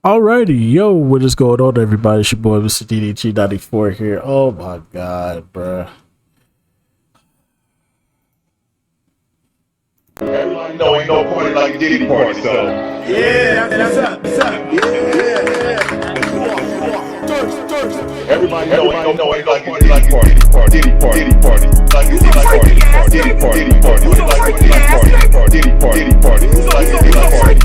Alrighty, yo, what is going on, everybody? It's your boy, Mr. DDG94 here. Oh my god, bruh. Everybody know ain't no party like a Diddy party, so. Yeah, that's up. What's up? Yeah. Everybody know ain't no party like a Diddy party. Diddy party. Like a Diddy party. Diddy party. Like a Diddy party. Diddy party. Like a Diddy party.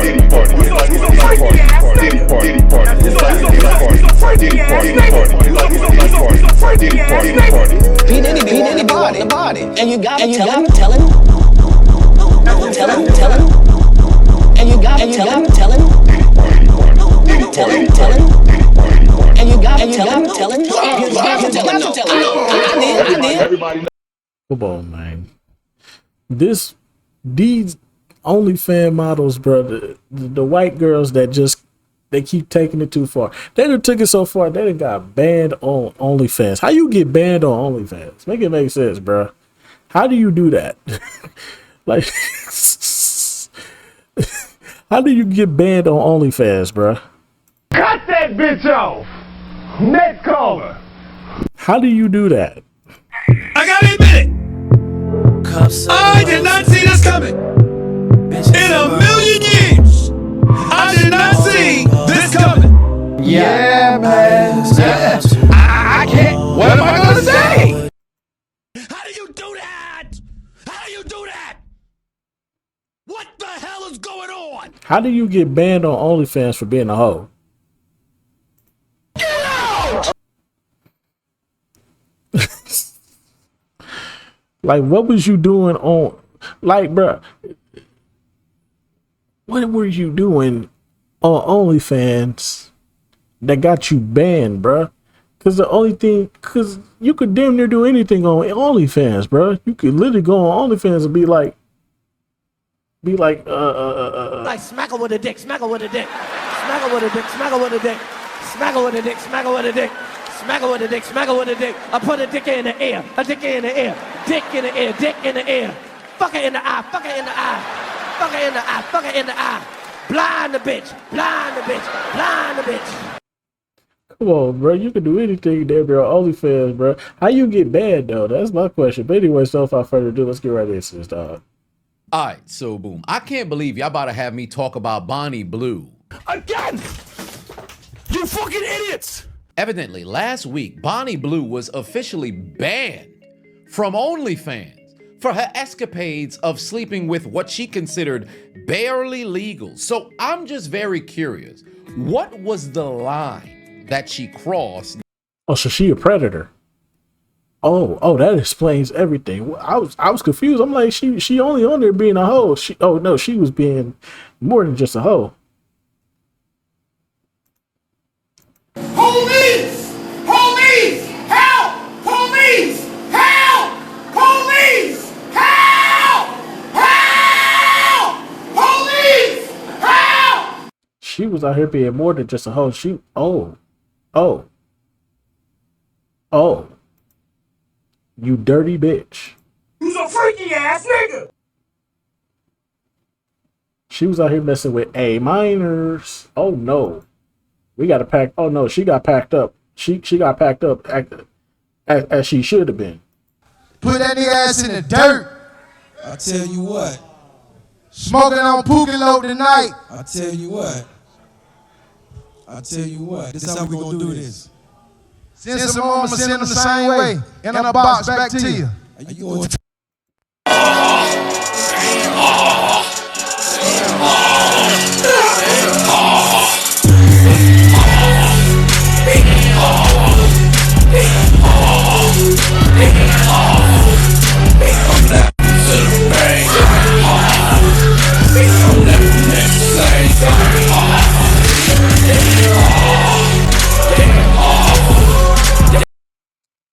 Diddy party. Like a Diddy party. Diddy party. Like a Diddy party. Diddy party. Like a Diddy party. P. Diddy body, the body. And you gotta tell him. And you gotta tell him. And you gotta tell him. I did. Everybody know. Come on, man. These OnlyFans models, bro, the white girls that they keep taking it too far. They done took it so far, they done got banned on OnlyFans. How you get banned on OnlyFans? Make it make sense, bro. How do you do that? Like, how do you get banned on OnlyFans, bro? Cut that bitch off. Next caller. How do you do that? I gotta admit it. I did not see this coming. In a million years, I did not see this coming. Yeah, man. I can't. What am I gonna say? How do you do that? How do you do that? What the hell is going on? How do you get banned on OnlyFans for being a hoe? Get out! Like, what was you doing on, like, bro? What were you doing on OnlyFans that got you banned, bro? Because because you could damn near do anything on OnlyFans, bro. You could literally go on OnlyFans and be like, Like smack her with a dick, smack her with a dick. Smack her with a dick, smack her with a dick. Smack her with a dick, smack her with a dick. Smack her with a dick, smack her with a dick. I put a dick in the air, a dick in the air, dick in the air, dick in the air. Fuck her in the eye, fuck her in the eye. Fuck her in the eye, fuck her in the eye. Blind the bitch, blind the bitch, blind the bitch. come on, bro. You can do anything there, bro. OnlyFans, bro. How you get banned, though? That's my question. But anyway, so without further ado, let's get right into this, dog. All right, so boom. I can't believe y'all about to have me talk about Bonnie Blue. Again! You fucking idiots! Evidently, last week, Bonnie Blue was officially banned from OnlyFans for her escapades of sleeping with what she considered barely legal. So I'm just very curious. What was the line that she crossed? Oh, so she a predator. Oh, that explains everything. I was confused. I'm like, she only on there being a hoe. She was being more than just a hoe. Police! Police! Help! Police! Help! Police! Help! Help! Police! Help! She was out here being more than just a hoe. Oh, you dirty bitch. You's a freaky ass nigga! She was out here messing with A minors. Oh no. We got to pack. Oh no, she got packed up. She got packed up as she should have been. Put that nigga ass in the dirt. I tell you what. Smoking on Pookie Low tonight. I tell you what. This is how we gonna do this. Send some more, I'ma send them the same way. In a box back to you. Are you gonna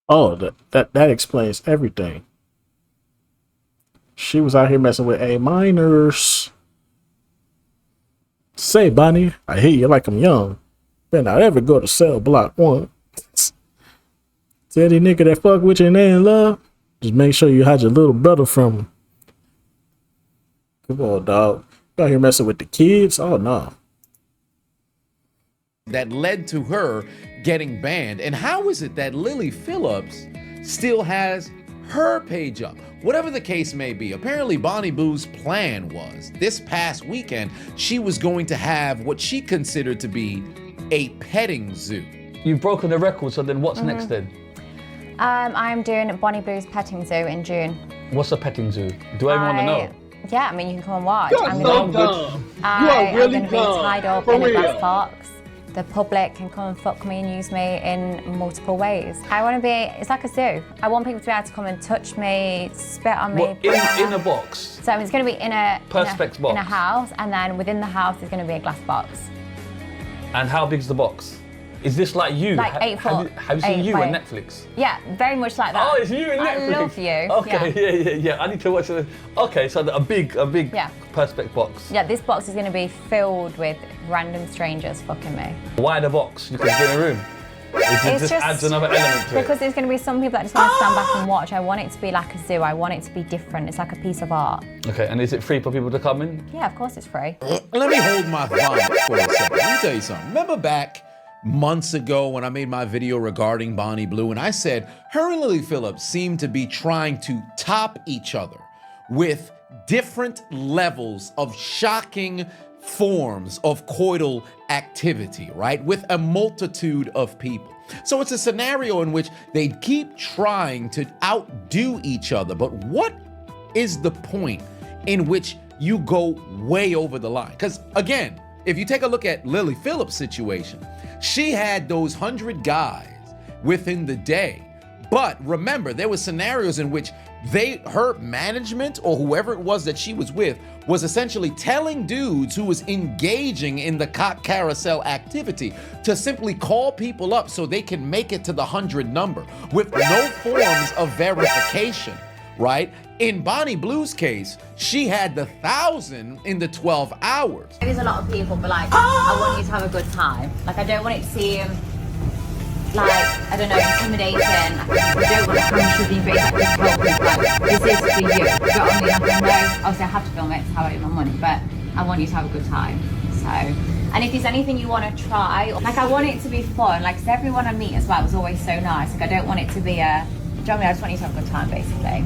Oh, that explains everything. She was out here messing with A minors. Say, Bonnie, I hear you like I'm young. Better not ever go to cell block 1. Tell any nigga that fuck with you and they in love, just make sure you hide your little brother from him. Come on, dog. You out here messing with the kids? Oh, no. that led to her getting banned? And how is it that Lily Phillips still has her page up? Whatever the case may be, apparently Bonnie Blue's plan was this past weekend, she was going to have what she considered to be a petting zoo. You've broken the record, so then what's next then? I'm doing Bonnie Blue's petting zoo in June. What's a petting zoo? Do I even want to know? Yeah, I mean, you can come and watch. You are so dumb. You are really I'm going to be tied up For in a glass real. box. The public can come and fuck me and use me in multiple ways. I want to be, it's like a zoo. I want people to be able to come and touch me, spit on me. What, in a box? So it's going to be in a Perspex box. in a house, and then within the house there's going to be a glass box. And how big's the box? Is this like you? Like 8 foot. Have you seen 8 you by on 8. Netflix? Yeah, very much like that. Oh, it's you in Netflix. I love you. Okay, yeah. I need to watch it. Okay, so a big Yeah. Perspex box. Yeah, this box is going to be filled with random strangers fucking me. Why the box? You can be in a room. It just adds another element to it. Because there's going to be some people that just want to stand back and watch. I want it to be like a zoo. I want it to be different. It's like a piece of art. Okay, and is it free for people to come in? Yeah, of course it's free. Let me hold my thumb for a second. Let me tell you something. Remember back months ago when I made my video regarding Bonnie Blue, and I said her and Lily Phillips seem to be trying to top each other with different levels of shocking forms of coital activity, right? With a multitude of people. So it's a scenario in which they keep trying to outdo each other. But what is the point in which you go way over the line? Because again, if you take a look at Lily Phillips' situation, she had those 100 guys within the day. But remember, there were scenarios in which her management or whoever it was that she was with was essentially telling dudes who was engaging in the cock carousel activity to simply call people up so they can make it to the 100 number with no forms of verification, right? In Bonnie Blue's case, she had the 1,000 in the 12 hours. There's a lot of people, but like, I want you to have a good time. Like, I don't want it to seem like, I don't know, intimidating. I don't want to come and shove in your face like this help me. Like, this is for you. You know what I mean? Like, I know, obviously I have to film it, it's how I earn my money, but I want you to have a good time. So, and if there's anything you want to try, like I want it to be fun. Like, 'cause everyone I meet as well was always so nice. Like, I don't want it to be a, do you know what I mean? I just want you to have a good time, basically.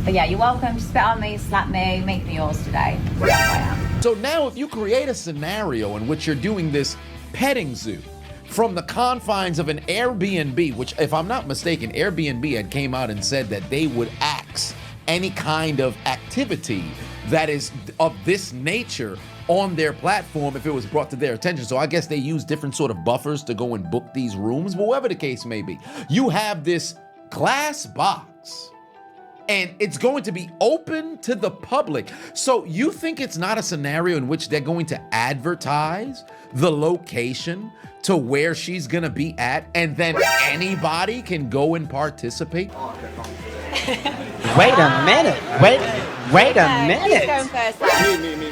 But yeah, you're welcome. Spit on me, slap me, make me yours today. That's who I am. So now if you create a scenario in which you're doing this petting zoo from the confines of an Airbnb, which if I'm not mistaken, Airbnb had came out and said that they would axe any kind of activity that is of this nature on their platform if it was brought to their attention. So I guess they use different sort of buffers to go and book these rooms, but whatever the case may be, you have this glass box and it's going to be open to the public. So you think it's not a scenario in which they're going to advertise the location to where she's gonna be at, and then anybody can go and participate? Wait a minute. Wait a Who's going first then? Me.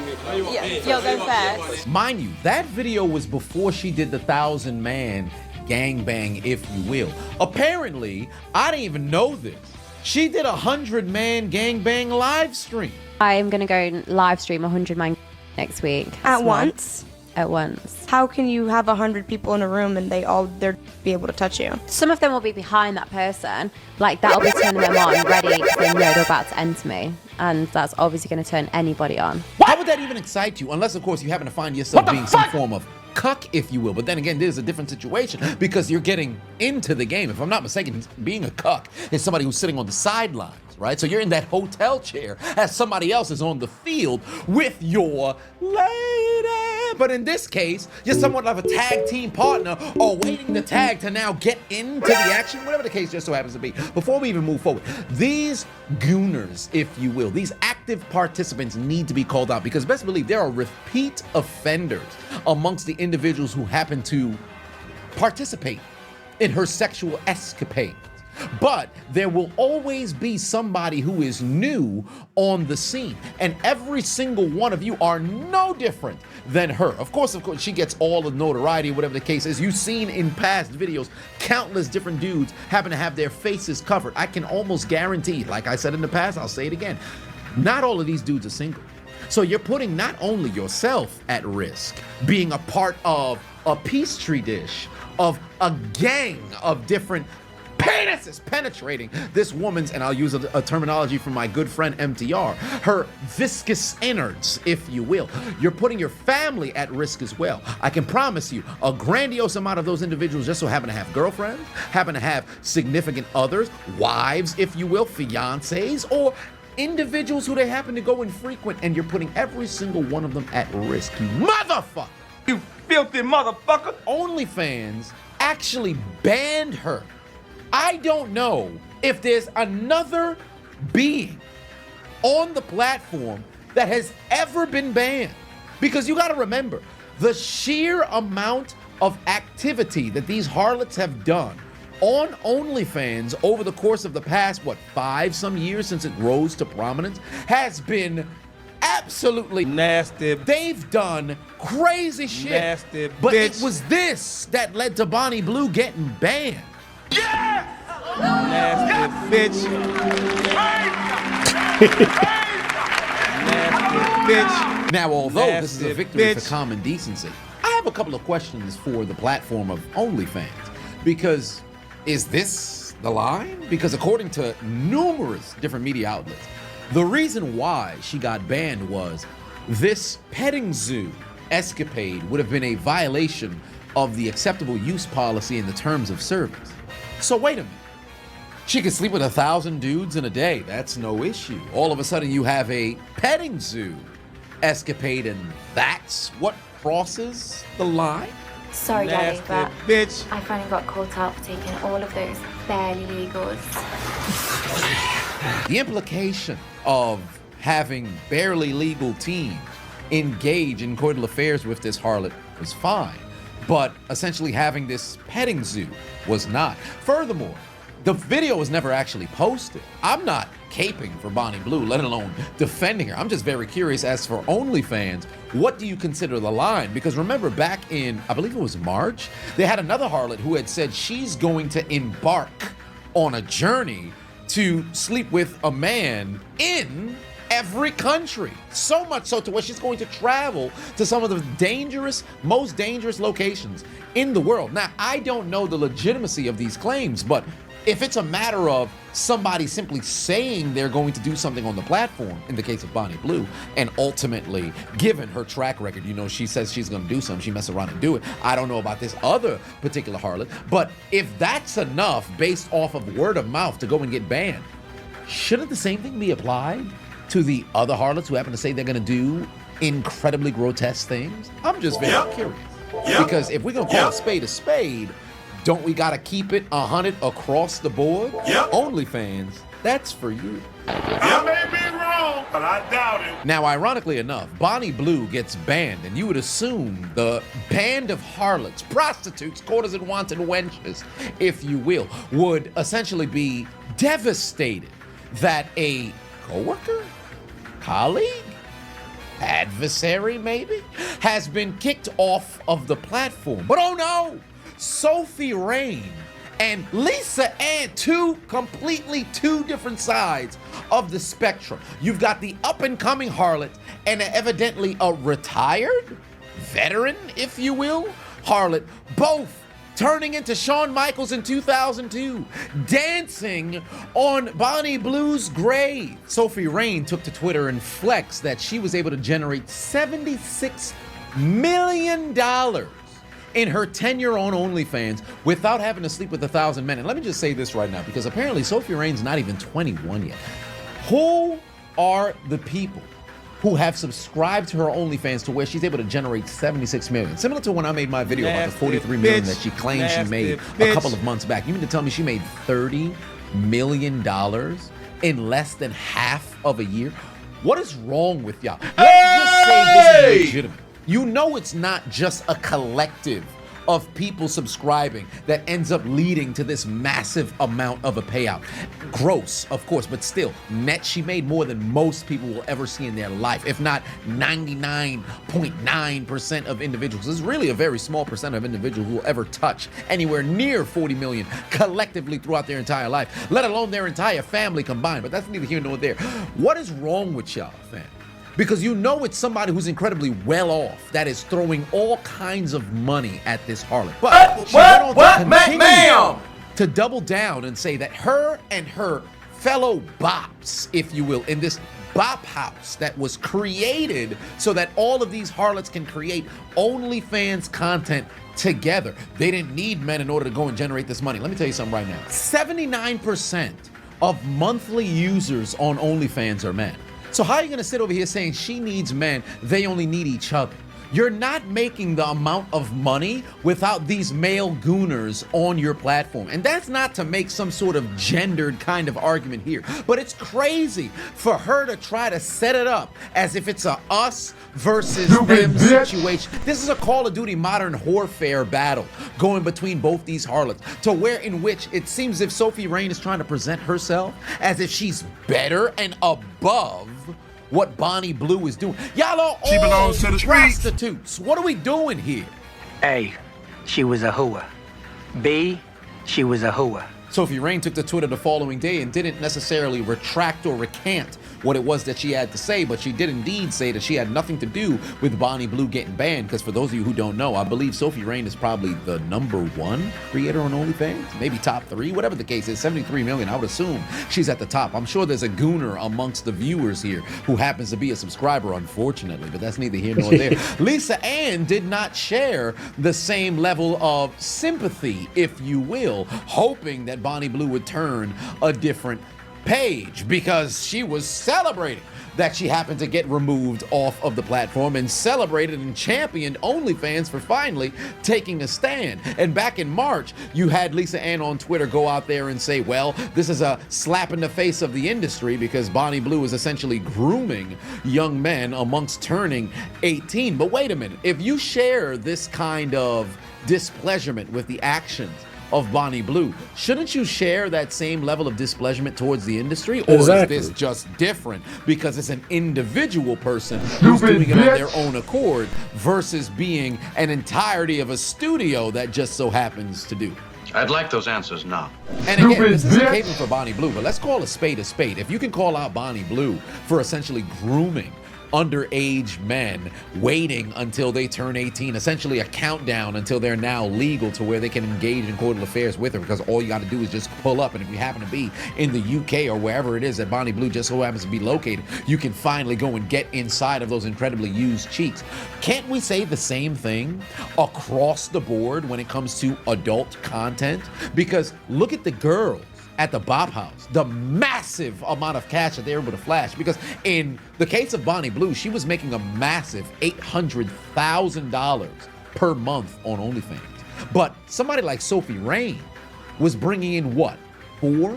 Yeah, you're going first. Mind you, that video was before she did the 1,000-man gangbang, if you will. Apparently, I didn't even know this. She did a 100-man gangbang live stream. I'm going to go live stream 100-man next week. At once? At once. How can you have 100 people in a room and they're be able to touch you? Some of them will be behind that person. Like, that'll be turning them on, ready, because they know they're about to enter me. And that's obviously going to turn anybody on. How would that even excite you? Unless, of course, you happen to find yourself being some form of cuck, if you will. But then again, there's a different situation because you're getting into the game. If I'm not mistaken, being a cuck is somebody who's sitting on the sidelines, right? So you're in that hotel chair as somebody else is on the field with your lady. But in this case, you're somewhat of a tag team partner or waiting the tag to now get into the action, whatever the case just so happens to be. Before we even move forward, these gooners, if you will, these active participants need to be called out because best believe there are repeat offenders amongst the individuals who happen to participate in her sexual escapades. But there will always be somebody who is new on the scene, and every single one of you are no different than her. Of course, she gets all the notoriety, whatever the case is. You've seen in past videos, countless different dudes happen to have their faces covered. I can almost guarantee, like I said in the past, I'll say it again, not all of these dudes are single. So you're putting not only yourself at risk, being a part of a Peachtree dish, of a gang of different penises penetrating this woman's, and I'll use a terminology from my good friend MTR, her viscous innards, if you will. You're putting your family at risk as well. I can promise you, a grandiose amount of those individuals just so happen to have girlfriends, happen to have significant others, wives, if you will, fiancés, or individuals who they happen to go and frequent, and you're putting every single one of them at risk. You motherfucker! You filthy motherfucker! OnlyFans actually banned her. I don't know if there's another being on the platform that has ever been banned. Because you gotta remember, the sheer amount of activity that these harlots have done on OnlyFans over the course of the past, 5-some years since it rose to prominence, has been absolutely nasty. They've done crazy shit. Nasty but bitch. it was this that led to Bonnie Blue getting banned. Nasty bitch. Nasty bitch. Now, although this is a Nasty victory bitch. for common decency, I have a couple of questions for the platform of OnlyFans. Because is this the line? Because according to numerous different media outlets, the reason why she got banned was this petting zoo escapade would have been a violation of the acceptable use policy in the terms of service. So wait a minute. She could sleep with 1,000 dudes in a day. That's no issue. All of a sudden you have a petting zoo escapade, and that's what crosses the line? Sorry, Daddy, Nasty but bitch. I finally got caught up for taking all of those barely legals. The implication of having barely legal teens engage in coital affairs with this harlot was fine, but essentially having this petting zoo was not. Furthermore, the video was never actually posted. I'm not caping for Bonnie Blue, let alone defending her. I'm just very curious as for OnlyFans, what do you consider the line? Because remember back in, I believe it was March, they had another harlot who had said she's going to embark on a journey to sleep with a man in every country. So much so to where she's going to travel to some of the most dangerous locations in the world. Now, I don't know the legitimacy of these claims, but if it's a matter of somebody simply saying they're going to do something on the platform, in the case of Bonnie Blue, and ultimately, given her track record, she says she's gonna do something, she messes around and do it. I don't know about this other particular harlot, but if that's enough based off of word of mouth to go and get banned, shouldn't the same thing be applied to the other harlots who happen to say they're gonna do incredibly grotesque things? I'm just very curious. Because if we're gonna call a spade, don't we gotta keep it 100 across the board? OnlyFans, that's for you. I may be wrong, but I doubt it. Now, ironically enough, Bonnie Blue gets banned, and you would assume the band of harlots, prostitutes, courtesan, wanton wenches, if you will, would essentially be devastated that a coworker, colleague, adversary maybe, has been kicked off of the platform. But oh no! Sophie Rain and Lisa Ann, two different sides of the spectrum. You've got the up-and-coming harlot and evidently a retired veteran, if you will, harlot, both turning into Shawn Michaels in 2002, dancing on Bonnie Blue's grave. Sophie Rain took to Twitter and flexed that she was able to generate $76 million in her tenure on OnlyFans without having to sleep with 1,000 men. And let me just say this right now, because apparently Sophie Rain's not even 21 yet. Who are the people who have subscribed to her OnlyFans to where she's able to generate 76 million? Similar to when I made my video about the 43 million that she claimed she made a couple of months back. You mean to tell me she made $30 million in less than half of a year? What is wrong with y'all? Let's just say this is legitimate. You know it's not just a collective of people subscribing that ends up leading to this massive amount of a payout. Gross, of course, but still, net she made more than most people will ever see in their life, if not 99.9% of individuals. This is really a very small percent of individuals who will ever touch anywhere near 40 million collectively throughout their entire life, let alone their entire family combined. But that's neither here nor there. What is wrong with y'all, fam? because you know it's somebody who's incredibly well off that is throwing all kinds of money at this harlot. But she went on to continue to double down and say that her and her fellow bops, if you will, in this bop house that was created so that all of these harlots can create OnlyFans content together. They didn't need men in order to go and generate this money. Let me tell you something right now. 79% of monthly users on OnlyFans are men. So how are you gonna sit over here saying she needs men, they only need each other? You're not making the amount of money without these male gooners on your platform. And that's not to make some sort of gendered kind of argument here, but it's crazy for her to try to set it up as if it's a us versus them situation. This is a Call of Duty Modern Warfare battle going between both these harlots, to where in which it seems as if Sophie Rain is trying to present herself as if she's better and above what Bonnie Blue is doing. Y'all are all prostitutes. What are we doing here? A, she was a hooah. B, she was a hooah. Sophie Rain took to Twitter the following day and didn't necessarily retract or recant what it was that she had to say, but she did indeed say that she had nothing to do with Bonnie Blue getting banned, because for those of you who don't know, I believe Sophie Rain is probably the #1 creator on OnlyFans, maybe top 3, whatever the case is, 73 million, I would assume she's at the top. I'm sure there's a gooner amongst the viewers here who happens to be a subscriber, unfortunately, but that's neither here nor there. Lisa Ann did not share the same level of sympathy, if you will, hoping that Bonnie Blue would turn a different page, because she was celebrating that she happened to get removed off of the platform and celebrated and championed OnlyFans for finally taking a stand. And back in March, you had Lisa Ann on Twitter go out there and say, well, this is a slap in the face of the industry because Bonnie Blue is essentially grooming young men amongst turning 18. But wait a minute, if you share this kind of displeasurement with the actions of Bonnie Blue, shouldn't you share that same level of displeasurement towards the industry? Or Exactly. is this just different because it's an individual person who's doing it on their own accord versus being an entirety of a studio that just so happens to do? I'd like those answers now. And again, this isn't caping for Bonnie Blue, but let's call a spade a spade. If you can call out Bonnie Blue for essentially grooming underage men, waiting until they turn 18, essentially a countdown until they're now legal to where they can engage in coital affairs with her, because all you got to do is just pull up, and if you happen to be in the UK or wherever it is that Bonnie Blue just so happens to be located, you can finally go and get inside of those incredibly used cheeks. Can't we say the same thing across the board when it comes to adult content? Because look at the girls at the Bop House, the massive amount of cash that they were able to flash, because in the case of Bonnie Blue, she was making a massive $800,000 per month on OnlyFans. But somebody like Sophie Rain was bringing in what, 4,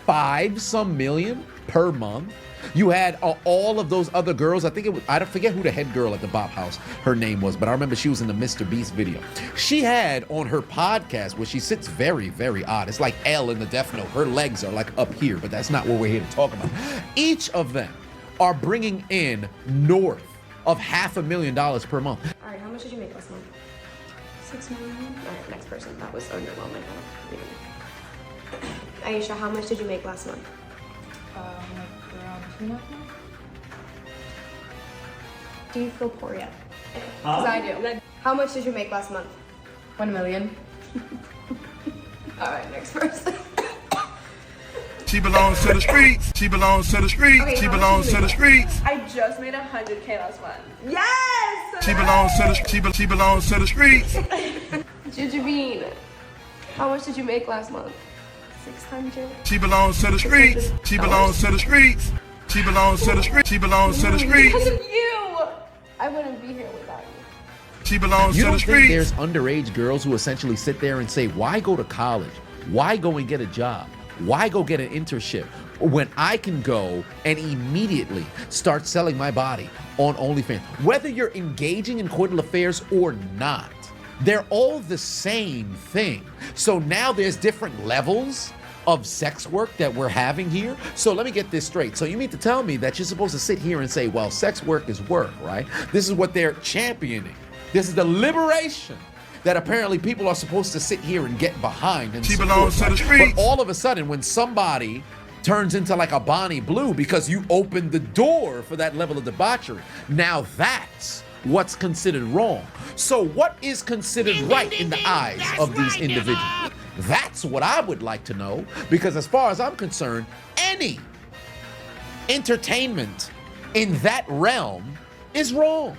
5 some million per month? You had all of those other girls. I think it was, I forget who the head girl at the Bop House, her name was, but I remember she was in the Mr. Beast video. She had on her podcast, where she sits very, very odd. It's like Elle in the Death Note. Her legs are like up here, but that's not what we're here to talk about. Each of them are bringing in north of $500,000 per month. All right, how much did you make last month? 6 million. All right, next person. That was underwhelming. Aisha, how much did you make last month? Do you feel poor yet? Because I do. How much did you make last month? 1 million. All right, next person. She belongs to the streets. She belongs to the streets. Okay, she belongs to the streets. I just made 100K last month. Yes! She belongs to the she belongs to the streets. Jujubeen, how much did you make last month? 600. She belongs to the streets. She belongs to the streets. She belongs to the streets. She belongs to the streets. Because of you! I wouldn't be here without you. She belongs You to don't the think streets. there's underage girls who essentially sit there and say, why go to college? Why go and get a job? Why go get an internship when I can go and immediately start selling my body on OnlyFans? Whether you're engaging in coital affairs or not, they're all the same thing. So now there's different levels of sex work that we're having here. So let me get this straight. So you mean to tell me that you're supposed to sit here and say, well, sex work is work, right? This is what they're championing. This is the liberation that apparently people are supposed to sit here and get behind and She support, belongs to the right? streets. But all of a sudden, when somebody turns into like a Bonnie Blue because you opened the door for that level of debauchery. Now that's what's considered wrong. So what is considered right in the eyes of these individuals? That's what I would like to know, because as far as I'm concerned, any entertainment in that realm is wrong.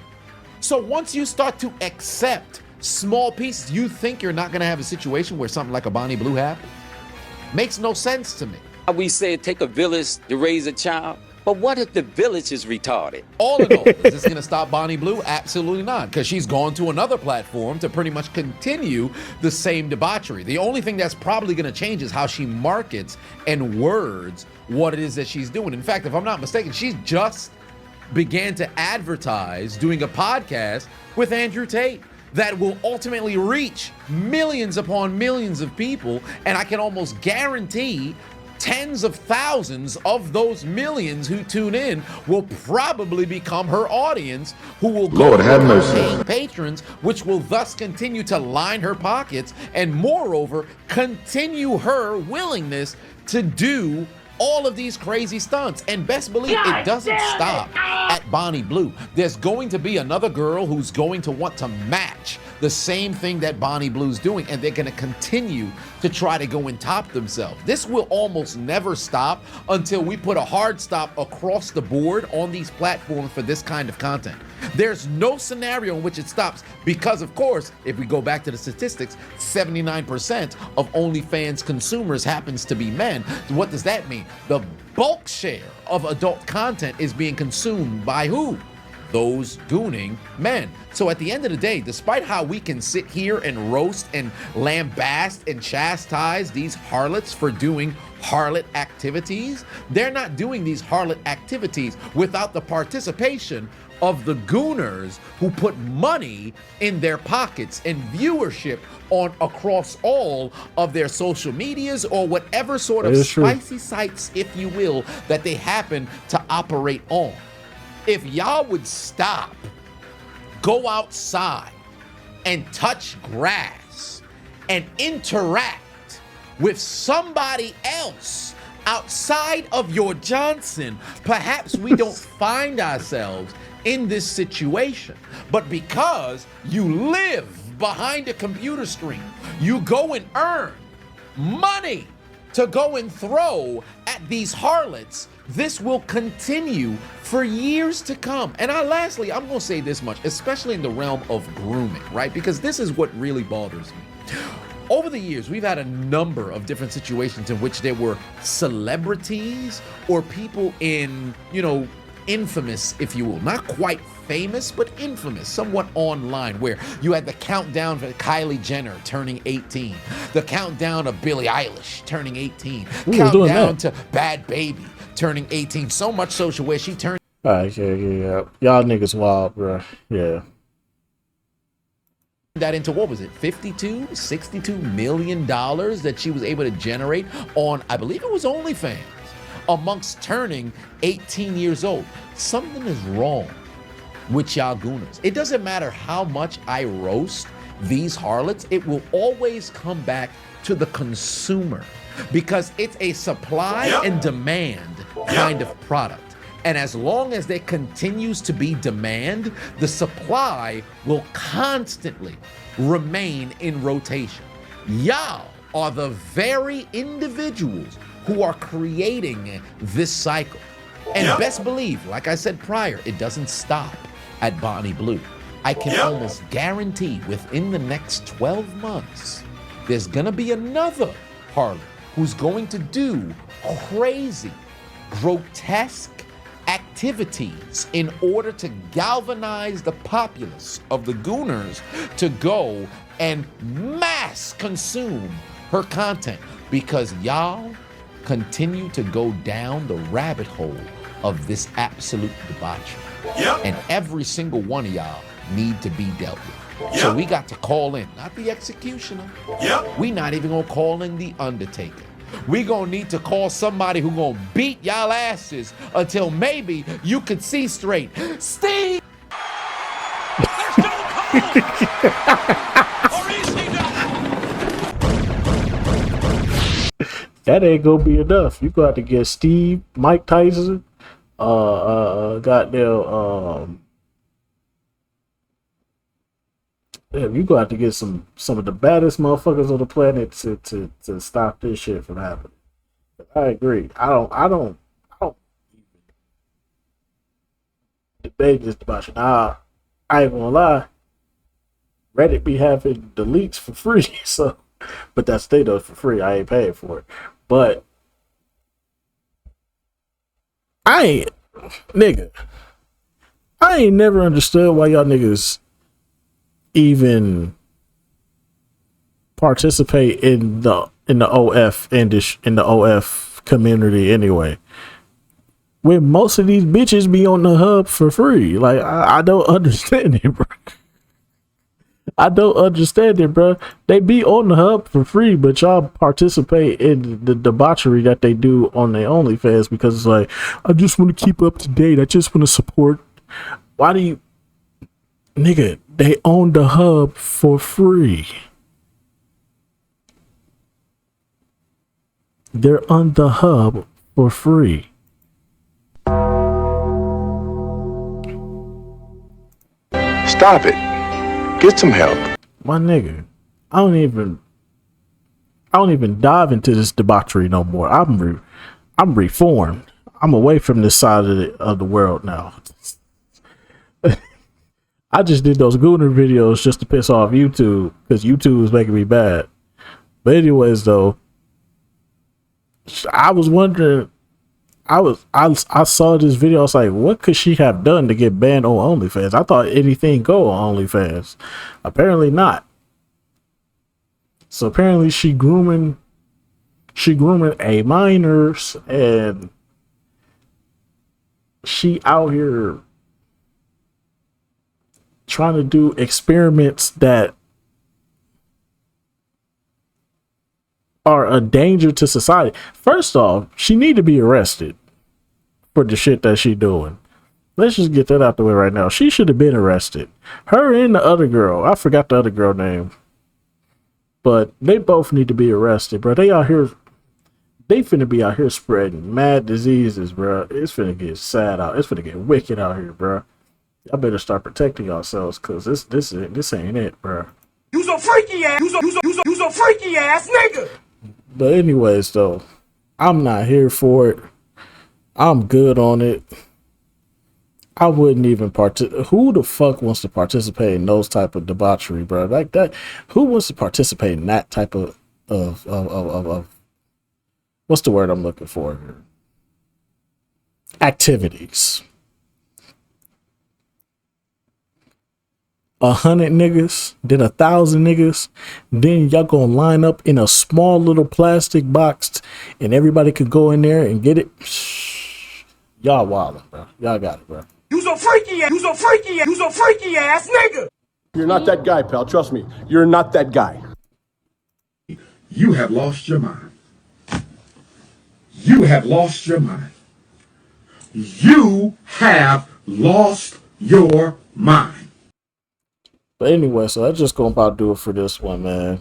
So once you start to accept small pieces, you think you're not going to have a situation where something like a Bonnie Blue happens? Makes no sense to me. We say it take a village to raise a child, but what if the village is retarded? All in all, is this going to stop Bonnie Blue? Absolutely not, because she's gone to another platform to pretty much continue the same debauchery. The only thing that's probably going to change is how she markets and words what it is that she's doing. In fact, if I'm not mistaken, she's just began to advertise doing a podcast with Andrew Tate that will ultimately reach millions upon millions of people, and I can almost guarantee tens of thousands of those millions who tune in will probably become her audience, who will go Lord have to mercy. paying patrons, which will thus continue to line her pockets and moreover continue her willingness to do all of these crazy stunts. And best believe it doesn't stop at Bonnie Blue. There's going to be another girl who's going to want to match the same thing that Bonnie Blue's doing, and they're going to continue to try to go and top themselves. This will almost never stop until we put a hard stop across the board on these platforms for this kind of content. There's no scenario in which it stops because, of course, if we go back to the statistics, 79% of OnlyFans consumers happens to be men. What does that mean? The bulk share of adult content is being consumed by who? Those gooning men. So at the end of the day, despite how we can sit here and roast and lambast and chastise these harlots for doing harlot activities, they're not doing these harlot activities without the participation of the gooners who put money in their pockets and viewership on across all of their social medias or whatever sort of spicy sites, if you will, that they happen to operate on. If y'all would stop, go outside and touch grass and interact with somebody else outside of your Johnson, perhaps we don't find ourselves in this situation. But because you live behind a computer screen, you go and earn money to go and throw at these harlots, this will continue for years to come. And lastly, I'm going to say this much, especially in the realm of grooming, right? Because this is what really bothers me. Over the years, we've had a number of different situations in which there were celebrities or people in, infamous, if you will, not quite famous, but infamous, somewhat online, where you had the countdown for Kylie Jenner turning 18, the countdown of Billie Eilish turning 18, countdown to Bad Baby turning 18, so much so where she turned. All right, yeah. Y'all niggas wild, bro. Yeah. That into, what was it, $62 million that she was able to generate on, I believe it was OnlyFans, amongst turning 18 years old. Something is wrong with y'all gooners. It doesn't matter how much I roast these harlots, it will always come back to the consumer because it's a supply and demand kind of product. And as long as there continues to be demand, the supply will constantly remain in rotation. Y'all are the very individuals who are creating this cycle. And best believe, like I said prior, it doesn't stop at Bonnie Blue. I can almost guarantee within the next 12 months, there's gonna be another harlot who's going to do crazy, grotesque activities in order to galvanize the populace of the gooners to go and mass consume her content because y'all continue to go down the rabbit hole of this absolute debauchery. And every single one of y'all need to be dealt with. So we got to call in, not the executioner. We not even gonna call in the undertaker. We gonna need to call somebody who gonna beat y'all asses until maybe you could see straight. Steve! that ain't gonna be enough. You got to get Steve, Mike Tyson, goddamn, you got to get some of the baddest motherfuckers on the planet to stop this shit from happening. I agree. I don't debate this about you. Nah, I ain't gonna lie. Reddit be having deletes for free, so but that's they do for free. I ain't paying for it. But I ain't never understood why y'all niggas even participate in the OF in the OF community anyway. When most of these bitches be on the hub for free. Like I don't understand it, bro. I don't understand it, bro. They be on the hub for free, but y'all participate in the debauchery that they do on their OnlyFans because it's like, I just want to keep up to date. I just want to support. Why do you, nigga? They own the hub for free. They're on the hub for free. Stop it. Get some help. My nigga, I don't even dive into this debauchery no more. I'm reformed. I'm away from this side of the world now. I just did those Gooner videos just to piss off YouTube because YouTube was making me bad. But anyways, though, I was wondering. I saw this video. I was like, what could she have done to get banned on OnlyFans? I thought anything go on OnlyFans. Apparently not. So apparently she grooming a minors, and she out here trying to do experiments that are a danger to society. First off, she need to be arrested for the shit that she doing. Let's just get that out the way right now. She should have been arrested. Her and the other girl. I forgot the other girl name. But they both need to be arrested, bro. They out here, they finna be out here spreading mad diseases, bro. It's finna get sad out. It's finna get wicked out here, bro. I better start protecting yourselves, cause this ain't it, bro. You's a freaky ass. You's a freaky ass nigga. But anyways, though, I'm not here for it. I'm good on it. I wouldn't even who the fuck wants to participate in those type of debauchery, bro? Like that. Who wants to participate in that type of what's the word I'm looking for here? Activities. 100 niggas, then 1,000 niggas, then y'all gonna line up in a small little plastic box and everybody could go in there and get it. Y'all wildin', bro. Y'all got it, bro. You's a freaky ass. You's a freaky ass nigga. You're not that guy, pal. Trust me. You're not that guy. You have lost your mind. You have lost your mind. You have lost your mind. But anyway, so that's just gonna about do it for this one, man.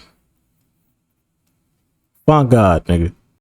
Find God, nigga.